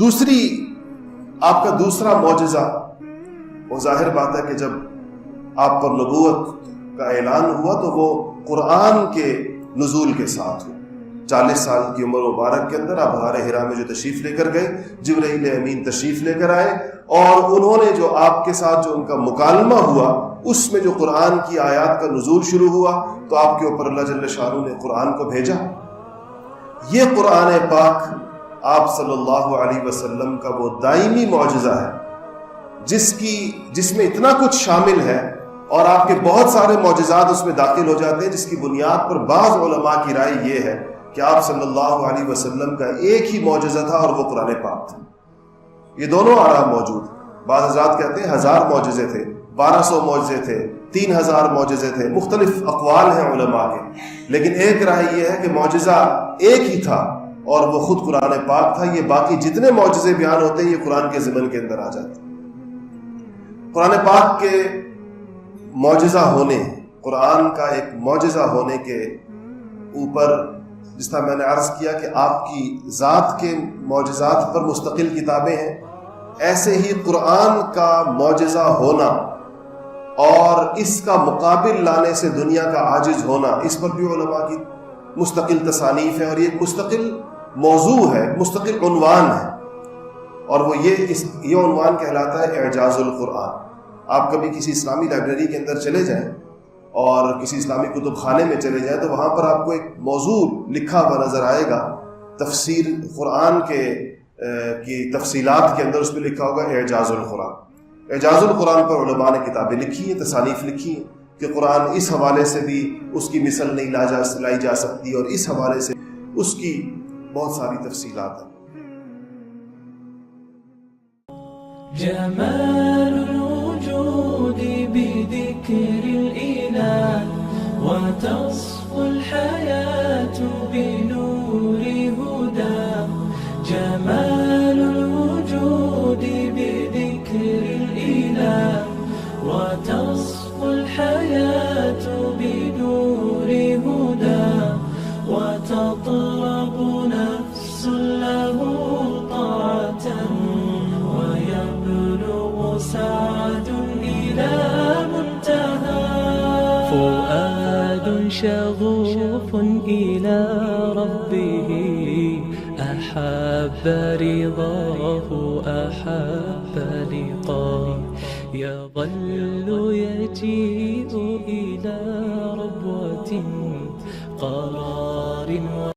دوسری آپ کا دوسرا معجزہ، وہ ظاہر بات ہے کہ جب آپ پر نبوت کا اعلان ہوا تو وہ قرآن کے نزول کے ساتھ ہوا۔ 40 سال کی عمر مبارک کے اندر آپ غار حرا میں جو تشریف لے کر گئے، جبرائیل امین تشریف لے کر آئے، اور انہوں نے جو آپ کے ساتھ جو ان کا مکالمہ ہوا اس میں جو قرآن کی آیات کا نزول شروع ہوا تو آپ کے اوپر اللہ جل شانہ نے قرآن کو بھیجا۔ یہ قرآن پاک آپ صلی اللہ علیہ وسلم کا وہ دائمی معجزہ ہے جس میں اتنا کچھ شامل ہے، اور آپ کے بہت سارے معجزات اس میں داخل ہو جاتے ہیں، جس کی بنیاد پر بعض علماء کی رائے یہ ہے کہ آپ صلی اللہ علیہ وسلم کا ایک ہی معجزہ تھا اور وہ قرآن پاک تھا۔ یہ دونوں آراء موجود ہیں۔ بعض حضرات کہتے ہیں 1000 معجزے تھے، 1200 معجزے تھے، 3000 معجزے تھے، مختلف اقوال ہیں علماء کے، لیکن ایک رائے یہ ہے کہ معجزہ ایک ہی تھا اور وہ خود قرآن پاک تھا۔ یہ باقی جتنے معجزے بیان ہوتے ہیں یہ قرآن کے ضمن کے اندر آ جاتے ہیں۔ قرآن پاک کے معجزہ ہونے، قرآن کا ایک معجزہ ہونے کے اوپر، جس طرح میں نے عرض کیا کہ آپ کی ذات کے معجزات پر مستقل کتابیں ہیں، ایسے ہی قرآن کا معجزہ ہونا اور اس کا مقابل لانے سے دنیا کا عاجز ہونا، اس پر بھی علماء کی مستقل تصانیف ہے، اور یہ ایک مستقل موضوع ہے، مستقل عنوان ہے، اور وہ یہ عنوان کہلاتا ہے اعجاز القرآن۔ آپ کبھی کسی اسلامی لائبریری کے اندر چلے جائیں اور کسی اسلامی کتب خانے میں چلے جائیں تو وہاں پر آپ کو ایک موضوع لکھا ہوا نظر آئے گا، تفسیر قرآن کی تفصیلات کے اندر اس پہ لکھا ہوگا اعجاز القرآن۔ اعجاز القرآن پر علماء نے کتابیں لکھی ہیں، تصانیف لکھی ہیں کہ قرآن اس حوالے سے بھی اس کی مثل نہیں لائی جا سکتی، اور اس حوالے سے اس کی بہت ساری تفصیلات ہیں۔ جمال الوجود بذكر الإله وتصفو الحياة بنور هداه، جمال الوجود بذكر الإله وتصفو الحياة بنور هداه، وتطلب نفس له طاعة ويبلغ سعد إلى منتهى، فؤاد شغوف إلى ربه أحب رضاه أحب لقاه، يظل يجيء إلى ربوة قرار